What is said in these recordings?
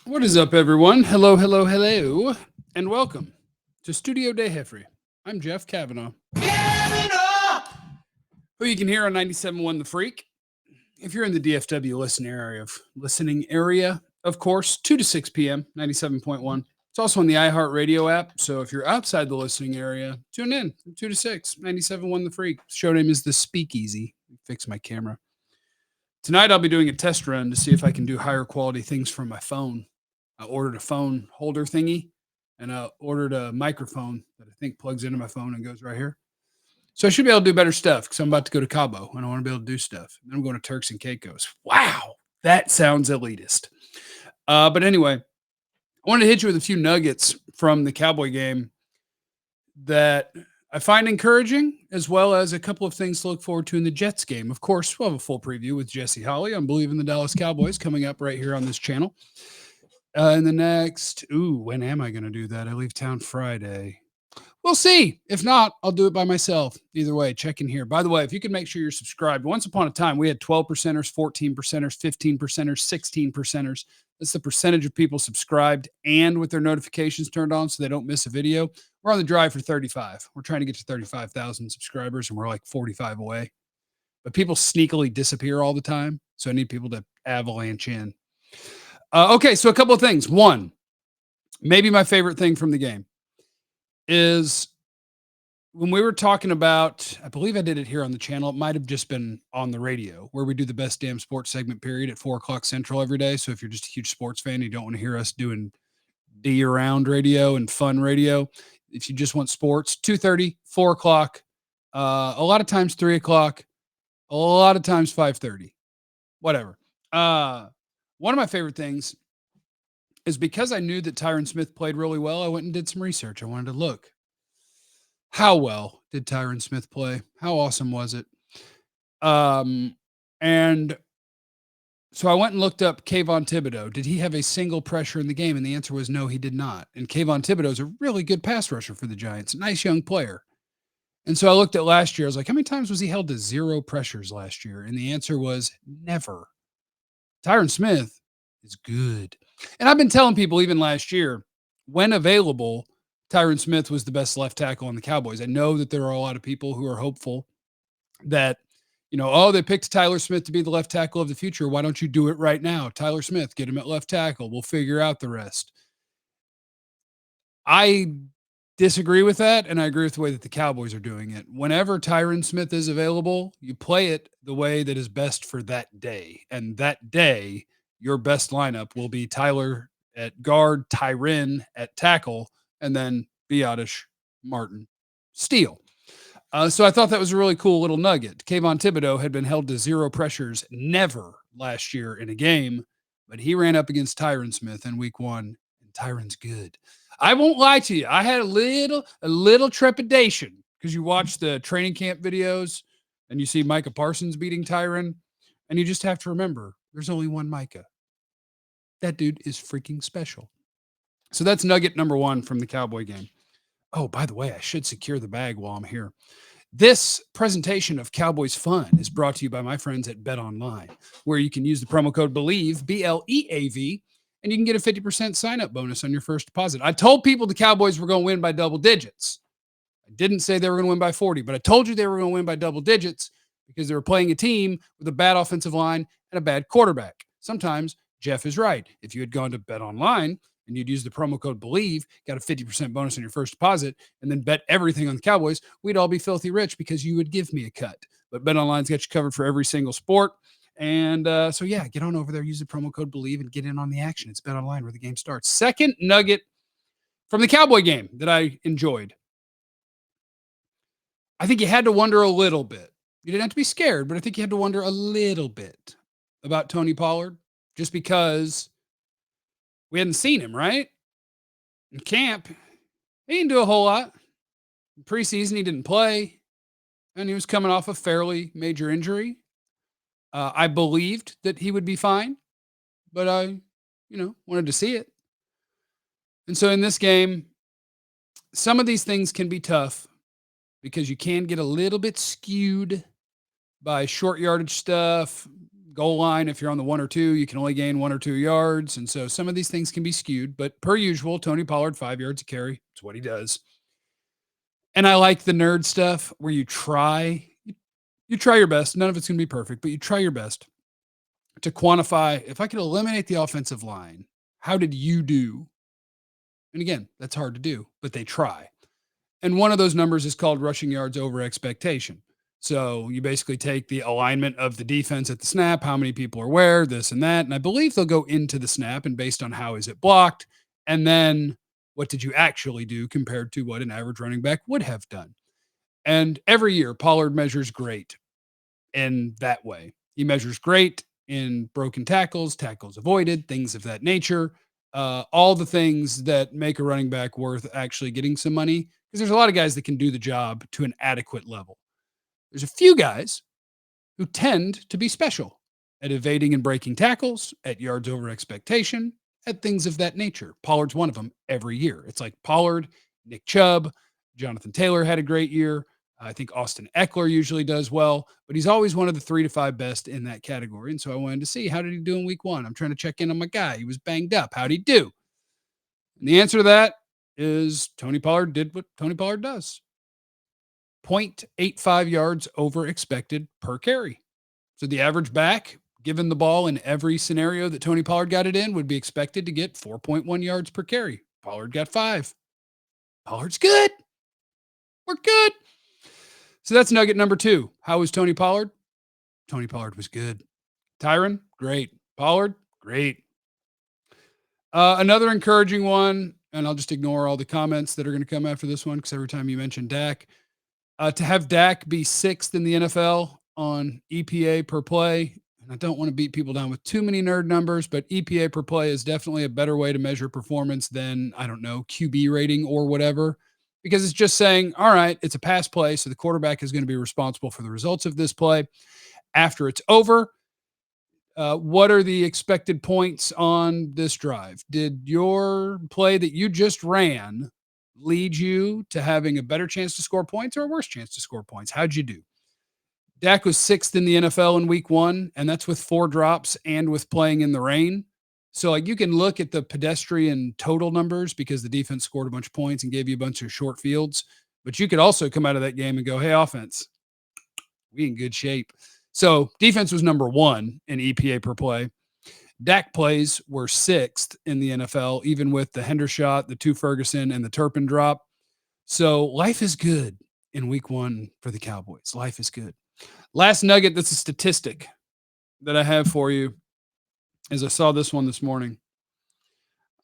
What is up, everyone? Hello, hello, hello, and welcome to Studio Day Heffrey. I'm Jeff Cavanaugh, who you can hear on 97.1 The Freak. If you're in the DFW listening area, of course, 2 to 6 p.m., 97.1. It's also on the iHeartRadio app, so if you're outside the listening area, tune in from 2 to 6, 97.1 The Freak. Show name is The Speakeasy. Fix my camera. Tonight, I'll be doing a test run to see if I can do higher quality things from my phone. I ordered a phone holder thingy, and I ordered a microphone that I think plugs into my phone and goes right here. So I should be able to do better stuff because I'm about to go to Cabo and I want to be able to do stuff. Then I'm going to Turks and Caicos. Wow, that sounds elitist. But anyway, I wanted to hit you with a few nuggets from the Cowboy game that I find encouraging, as well as a couple of things to look forward to in the Jets game. Of course, we'll have a full preview with Jesse Holley on Believe in the Dallas Cowboys coming up right here on this channel. In the next, when am I going to do that? I leave town Friday. We'll see. If not, I'll do it by myself. Either way, check in here. By the way, if you can make sure you're subscribed. Once upon a time, we had 12 percenters, 14 percenters, 15 percenters, 16 percenters. That's the percentage of people subscribed and with their notifications turned on so they don't miss a video. We're on the drive for 35. We're trying to get to 35,000 subscribers, and we're like 45 away. But people sneakily disappear all the time, so I need people to avalanche in. Okay, so a couple of things. One, maybe my favorite thing from the game is when we were talking about, I believe I did it here on the channel. It might have just been on the radio where we do the best damn sports segment period at 4 o'clock Central every day. So if you're just a huge sports fan, you don't want to hear us doing D around radio and fun radio. If you just want sports, 2:30, 4 o'clock, a lot of times 3 o'clock, a lot of times 5:30, whatever. One of my favorite things is because I knew that Tyron Smith played really well, I went and did some research. I wanted to look. How well did Tyron Smith play? How awesome was it? And so I went and looked up Kayvon Thibodeau. Did he have a single pressure in the game? And the answer was no, he did not. And Kayvon Thibodeau is a really good pass rusher for the Giants. Nice young player. And so I looked at last year. I was like, how many times was he held to 0 pressures last year? And the answer was never. Tyron Smith is good. And I've been telling people even last year, when available, Tyron Smith was the best left tackle on the Cowboys. I know that there are a lot of people who are hopeful that, they picked Tyler Smith to be the left tackle of the future. Why don't you do it right now? Tyler Smith, get him at left tackle. We'll figure out the rest. I disagree with that, and I agree with the way that the Cowboys are doing it. Whenever Tyron Smith is available, you play it the way that is best for that day. And that day, your best lineup will be Tyler at guard, Tyron at tackle, and then Biotish, Martin, Steele. So I thought that was a really cool little nugget. Kayvon Thibodeau had been held to 0 pressures never last year in a game, but he ran up against Tyron Smith in week 1, and Tyron's good. I won't lie to you. I had a little trepidation because you watch the training camp videos and you see Micah Parsons beating Tyron, and you just have to remember there's only one Micah. That dude is freaking special. So that's nugget number 1 from the Cowboy game. Oh, by the way, I should secure the bag while I'm here. This presentation of Cowboys Fun is brought to you by my friends at Bet Online, where you can use the promo code BELIEVE, BLEAV, and you can get a 50% sign-up bonus on your first deposit. I told people the Cowboys were going to win by double digits. I didn't say they were going to win by 40, but I told you they were going to win by double digits because they were playing a team with a bad offensive line and a bad quarterback. Sometimes Jeff is right. If you had gone to Bet Online and you'd use the promo code BELIEVE, got a 50% bonus on your first deposit, and then bet everything on the Cowboys, we'd all be filthy rich because you would give me a cut. But Bet Online's got you covered for every single sport. And so, get on over there, use the promo code BELIEVE, and get in on the action. It's Bet Online where the game starts. Second nugget from the Cowboy game that I enjoyed. I think you had to wonder a little bit. You didn't have to be scared, but I think you had to wonder a little bit about Tony Pollard just because we hadn't seen him, right? In camp, he didn't do a whole lot. In preseason, he didn't play, and he was coming off a fairly major injury. I believed that he would be fine, but I, wanted to see it. And so in this game, some of these things can be tough because you can get a little bit skewed by short yardage stuff, Goal line, if you're on the 1 or 2, you can only gain 1 or 2 yards. And so some of these things can be skewed. But per usual, Tony Pollard, 5 yards a carry. It's what he does. And I like the nerd stuff where you try your best. None of it's going to be perfect, but you try your best to quantify, if I could eliminate the offensive line, how did you do? And again, that's hard to do, but they try. And one of those numbers is called rushing yards over expectation. So you basically take the alignment of the defense at the snap, how many people are where, this and that. And I believe they'll go into the snap and based on how is it blocked, and then what did you actually do compared to what an average running back would have done. And every year, Pollard measures great in that way. He measures great in broken tackles, tackles avoided, things of that nature. All the things that make a running back worth actually getting some money, because there's a lot of guys that can do the job to an adequate level. There's a few guys who tend to be special at evading and breaking tackles, at yards over expectation, at things of that nature. Pollard's one of them every year. It's like Pollard, Nick Chubb, Jonathan Taylor had a great year. I think Austin Eckler usually does well, but he's always one of the 3 to 5 best in that category. And so I wanted to see, how did he do in week 1? I'm trying to check in on my guy. He was banged up. How'd he do? And the answer to that is Tony Pollard did what Tony Pollard does. 0.85 yards over expected per carry. So the average back, given the ball in every scenario that Tony Pollard got it in, would be expected to get 4.1 yards per carry. Pollard got 5. Pollard's good. We're good. So that's nugget number 2. How was Tony Pollard? Tony Pollard was good. Tyron, great. Pollard, great. Another encouraging one, and I'll just ignore all the comments that are going to come after this one, because every time you mention Dak, to have Dak be 6th in the NFL on EPA per play, and I don't want to beat people down with too many nerd numbers, but EPA per play is definitely a better way to measure performance than, I don't know, QB rating or whatever, because it's just saying, all right, it's a pass play, so the quarterback is going to be responsible for the results of this play. After it's over, what are the expected points on this drive? Did your play that you just ran lead you to having a better chance to score points or a worse chance to score points? How'd you do? Dak was 6th in the NFL in week 1, and that's with 4 drops and with playing in the rain. So like, you can look at the pedestrian total numbers because the defense scored a bunch of points and gave you a bunch of short fields, but you could also come out of that game and go, hey, offense, we in good shape. So defense was number 1 in EPA per play. Dak plays were 6th in the NFL, even with the Hendershot, the 2 Ferguson, and the Turpin drop. So life is good in week 1 for the Cowboys. Life is good. Last nugget, that's a statistic that I have for you, as I saw this one this morning.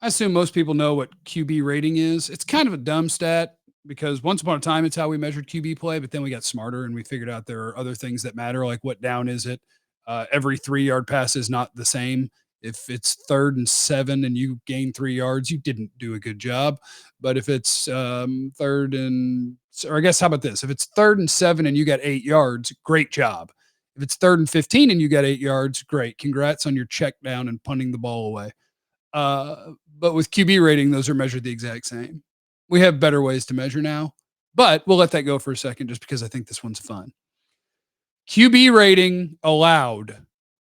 I assume most people know what QB rating is. It's kind of a dumb stat, because once upon a time, it's how we measured QB play, but then we got smarter and we figured out there are other things that matter, like what down is it? Every 3-yard pass is not the same. If it's 3rd and 7 and you gain 3 yards, you didn't do a good job. But if it's 3rd and, or I guess, how about this? If it's 3rd and 7 and you got 8 yards, great job. If it's 3rd and 15 and you got 8 yards, great. Congrats on your check down and punting the ball away. But with QB rating, those are measured the exact same. We have better ways to measure now, but we'll let that go for a second just because I think this one's fun. QB rating allowed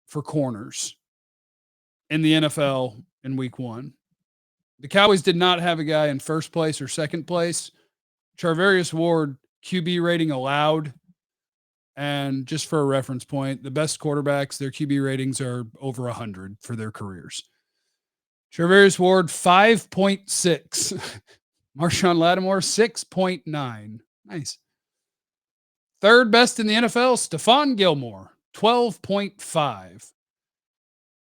for corners in the NFL in week 1. The Cowboys did not have a guy in 1st place or 2nd place. Charvarius Ward, QB rating allowed. And just for a reference point, the best quarterbacks, their QB ratings are over 100 for their careers. Charvarius Ward, 5.6. Marshawn Lattimore, 6.9. Nice. 3rd best in the NFL, Stephon Gilmore, 12.5.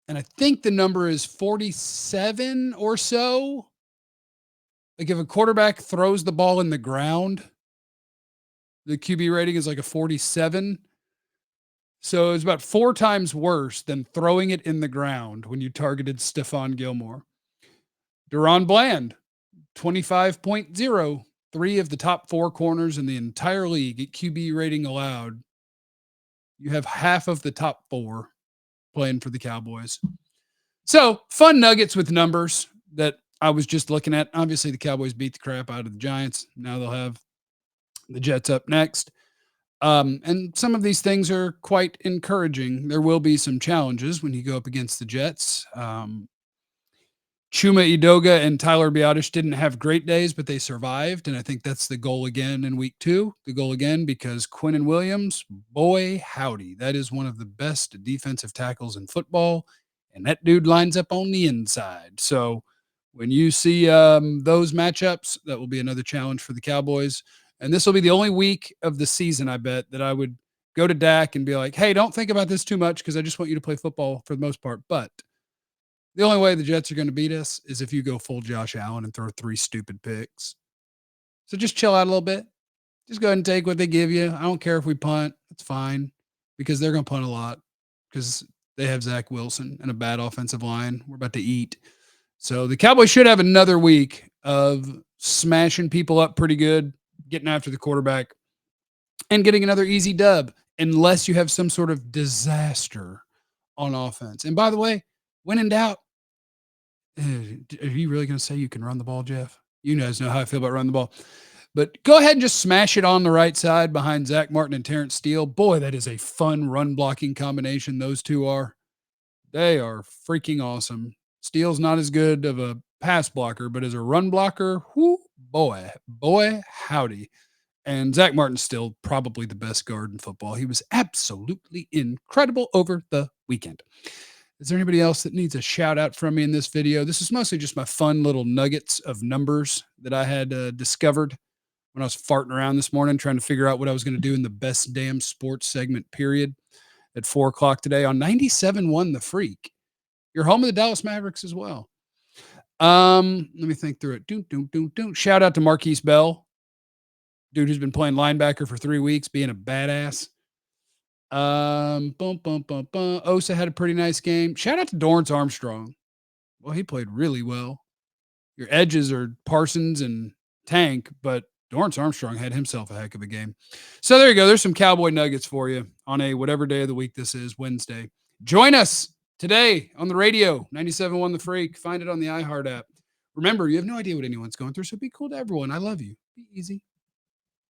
And I think the number is 47 or so. Like, if a quarterback throws the ball in the ground, the QB rating is like a 47. So it's about 4 times worse than throwing it in the ground when you targeted Stephon Gilmore. DaRon Bland, 25.0. 3 of the top 4 corners in the entire league at QB rating allowed. You have half of the top 4 playing for the Cowboys. So fun nuggets with numbers that I was just looking at. Obviously, the Cowboys beat the crap out of the Giants. Now they'll have the Jets up next. And some of these things are quite encouraging. There will be some challenges when you go up against the Jets. Chuma Edoga and Tyler Biotish didn't have great days, but they survived. And I think that's the goal again in week 2. The goal again, because Quinnen Williams, boy, howdy, that is one of the best defensive tackles in football. And that dude lines up on the inside. So when you see those matchups, that will be another challenge for the Cowboys. And this will be the only week of the season, I bet, that I would go to Dak and be like, hey, don't think about this too much because I just want you to play football for the most part. But the only way the Jets are going to beat us is if you go full Josh Allen and throw 3 stupid picks. So just chill out a little bit. Just go ahead and take what they give you. I don't care if we punt. It's fine because they're going to punt a lot because they have Zach Wilson and a bad offensive line. We're about to eat. So the Cowboys should have another week of smashing people up pretty good, getting after the quarterback, and getting another easy dub unless you have some sort of disaster on offense. And by the way, when in doubt, are you really going to say you can run the ball, Jeff? You guys know how I feel about running the ball. But go ahead and just smash it on the right side behind Zach Martin and Terrence Steele. Boy, that is a fun run blocking combination. Those two are. They are freaking awesome. Steele's not as good of a pass blocker, but as a run blocker, whoo, boy, howdy. And Zach Martin's still probably the best guard in football. He was absolutely incredible over the weekend. Is there anybody else that needs a shout out from me in this video? This is mostly just my fun little nuggets of numbers that I had discovered when I was farting around this morning trying to figure out what I was going to do in the best damn sports segment period at 4 o'clock today on 97.1 The Freak. You're home of the Dallas Mavericks as well. Let me think through it. Shout out to Marquise Bell, dude who's been playing linebacker for 3 weeks, being a badass. Osa had a pretty nice game. Shout out to Dorrance Armstrong. Well, he played really well. Your edges are Parsons and Tank, but Dorrance Armstrong had himself a heck of a game. So there you go. There's some Cowboy nuggets for you on a whatever day of the week this is, Wednesday. Join us today on the radio, 97.1 The Freak. Find it on the iHeart app. Remember, you have no idea what anyone's going through, so be cool to everyone. I love you. Be easy.